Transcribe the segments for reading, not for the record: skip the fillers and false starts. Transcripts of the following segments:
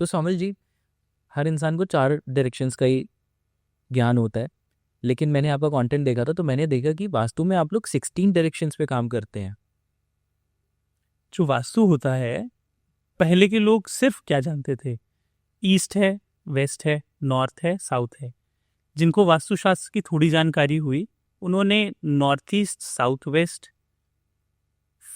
तो सोमल जी, हर इंसान को 4 डायरेक्शंस का ही ज्ञान होता है, लेकिन मैंने आपका कंटेंट देखा था तो मैंने देखा कि वास्तु में आप लोग 16 डायरेक्शंस पे काम करते हैं। जो वास्तु होता है, पहले के लोग सिर्फ क्या जानते थे? ईस्ट है, वेस्ट है, नॉर्थ है, साउथ है। जिनको वास्तुशास्त्र की थोड़ी जानकारी हुई, उन्होंने नॉर्थ ईस्ट, साउथ वेस्ट,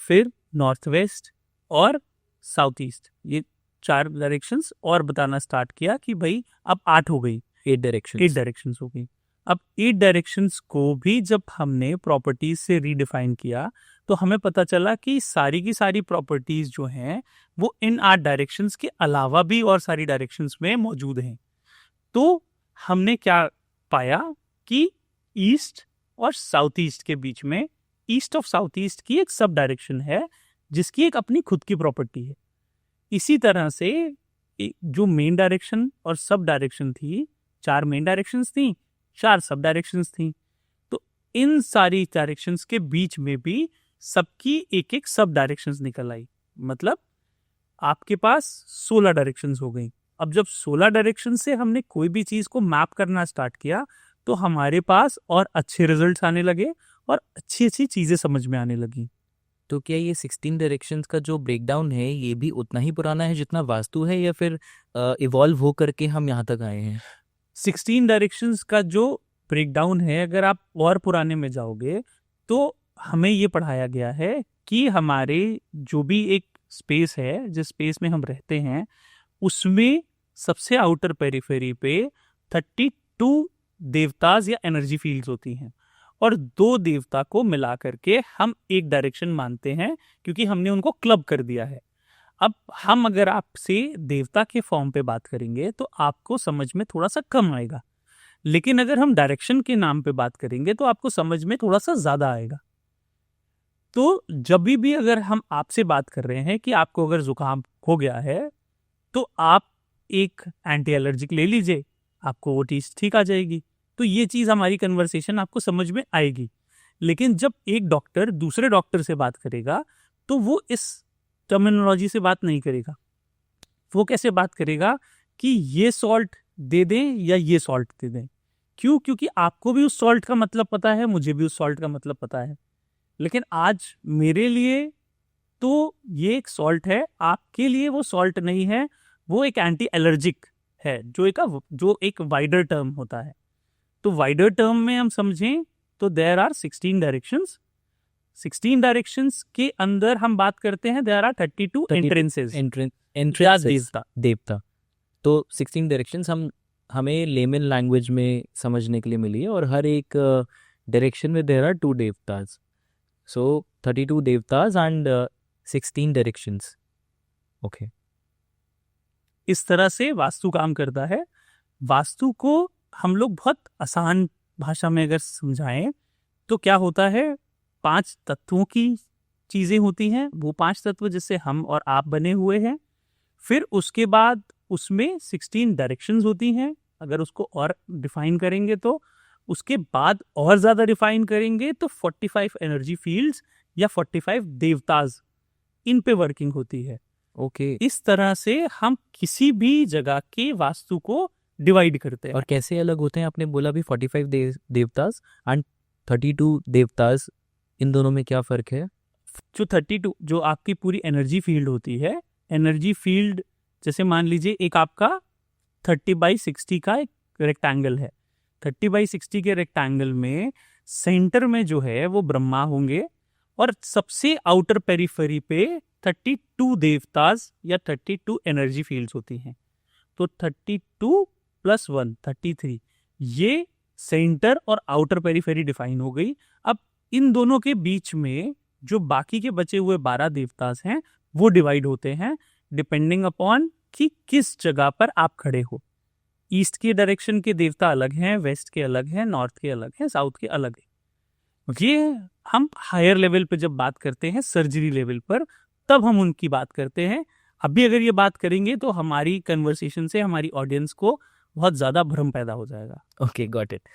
फिर नॉर्थ वेस्ट और साउथ ईस्ट, ये 4 डायरेक्शंस और बताना स्टार्ट किया कि भाई अब 8 हो गई, 8 डायरेक्शंस 8 डायरेक्शंस हो गई। अब 8 डायरेक्शंस को भी जब हमने प्रॉपर्टीज से रीडिफाइन किया तो हमें पता चला कि सारी की सारी प्रॉपर्टीज जो हैं वो इन 8 डायरेक्शंस के अलावा भी और सारी डायरेक्शंस में मौजूद हैं। तो हमने क्या पाया कि ईस्ट और साउथ ईस्ट के बीच में ईस्ट ऑफ साउथ ईस्ट की एक सब डायरेक्शन है जिसकी एक अपनी खुद की प्रॉपर्टी है। इसी तरह से जो मेन डायरेक्शन और सब डायरेक्शन थी, 4 मेन डायरेक्शंस थी, 4 सब डायरेक्शंस थी, तो इन सारी डायरेक्शंस के बीच में भी सबकी एक एक सब डायरेक्शंस निकल आई। मतलब आपके पास 16 डायरेक्शंस हो गई। अब जब 16 डायरेक्शन से हमने कोई भी चीज को मैप करना स्टार्ट किया तो हमारे पास और अच्छे रिजल्ट्स आने लगे और अच्छी अच्छी चीजें समझ में आने लगी। तो क्या ये 16 डायरेक्शंस का जो ब्रेकडाउन है ये भी उतना ही पुराना है जितना वास्तु है, या फिर इवॉल्व हो करके हम यहाँ तक आए हैं? 16 डायरेक्शंस का जो ब्रेकडाउन है, अगर आप और पुराने में जाओगे तो हमें ये पढ़ाया गया है कि हमारे जो भी एक स्पेस है, जिस स्पेस में हम रहते हैं, उसमें सबसे आउटर पेरिफेरी पे 32 देवताज या एनर्जी फील्ड्स होती हैं और 2 देवता को मिला करके हम एक डायरेक्शन मानते हैं क्योंकि हमने उनको क्लब कर दिया है। अब हम अगर आपसे देवता के फॉर्म पे बात करेंगे तो आपको समझ में थोड़ा सा कम आएगा, लेकिन अगर हम डायरेक्शन के नाम पे बात करेंगे तो आपको समझ में थोड़ा सा ज्यादा आएगा। तो जब भी अगर हम आपसे बात कर रहे हैं कि आपको अगर जुकाम हो गया है तो आप एक एंटी एलर्जिक ले लीजिए, आपको वो चीज ठीक आ जाएगी। तो ये चीज हमारी कन्वर्सेशन आपको समझ में आएगी। लेकिन जब एक डॉक्टर दूसरे डॉक्टर से बात करेगा तो वो इस टर्मिनोलॉजी से बात नहीं करेगा। वो कैसे बात करेगा कि ये सॉल्ट दे दें या ये सॉल्ट दे दें। क्यों? क्योंकि आपको भी उस सॉल्ट का मतलब पता है, मुझे भी उस सॉल्ट का मतलब पता है। लेकिन आज मेरे लिए तो ये एक सॉल्ट है, आपके लिए वो सॉल्ट नहीं है, वो एक एंटी एलर्जिक है, जो एक वाइडर टर्म होता है। तो वाइडर टर्म में हम समझें तो देयर आर 16 डायरेक्शंस। 16 डायरेक्शंस के अंदर हम बात करते हैं देयर आर 32 एंट्रेंसेस, देवता। तो 16 डायरेक्शंस हमें लेमन लैंग्वेज में समझने के लिए मिली है, और हर एक डायरेक्शन में देयर आर 2 देवताज। सो 32 देवताज एंड 16 डायरेक्शंस। ओके, इस तरह से वास्तु काम करता है। वास्तु को हम लोग बहुत आसान भाषा में अगर समझाएं तो क्या होता है, 5 तत्वों की चीजें होती हैं। वो 5 तत्व जिससे हम और आप बने हुए हैं। फिर उसके बाद उसमें 16 डायरेक्शंस होती हैं। अगर उसको और डिफाइन करेंगे तो उसके बाद और ज्यादा डिफाइन करेंगे तो 45 एनर्जी फील्ड्स या 45 देवताज, इन पे वर्किंग होती है। ओके। इस तरह से हम किसी भी जगह के वास्तु को डिवाइड करते हैं। और कैसे अलग होते हैं? आपने बोला भी 45 देवताज एंड 32 देवताज, इन दोनों में क्या फर्क है? जो 32 जो आपकी पूरी एनर्जी फील्ड होती है, एनर्जी फील्ड जैसे मान लीजिए एक आपका 30/60 का एक रेक्टेंगल है। 30/60 के रेक्टेंगल में सेंटर में जो है वो ब्रह्मा होंगे और सबसे आउटर पेरिफेरी पे 32 देवताज या 32 एनर्जी फील्ड्स होती हैं। तो 32 + 1 33, ये सेंटर और आउटर पेरिफेरी डिफाइन हो गई। अब इन दोनों के बीच में जो बाकी के बचे हुए 12 देवताज हैं वो डिवाइड होते हैं डिपेंडिंग अपॉन कि किस जगह पर आप खड़े हो। ईस्ट के डायरेक्शन के देवता अलग हैं, वेस्ट के अलग हैं, नॉर्थ के अलग हैं, साउथ के अलग हैं। ये हम हायर लेवल पे जब बात करते हैं, सर्जरी लेवल पर, तब हम उनकी बात करते हैं। अभी अगर ये बात करेंगे तो हमारी कन्वर्सेशन से हमारी ऑडियंस को बहुत ज्यादा भ्रम पैदा हो जाएगा। Okay, got it.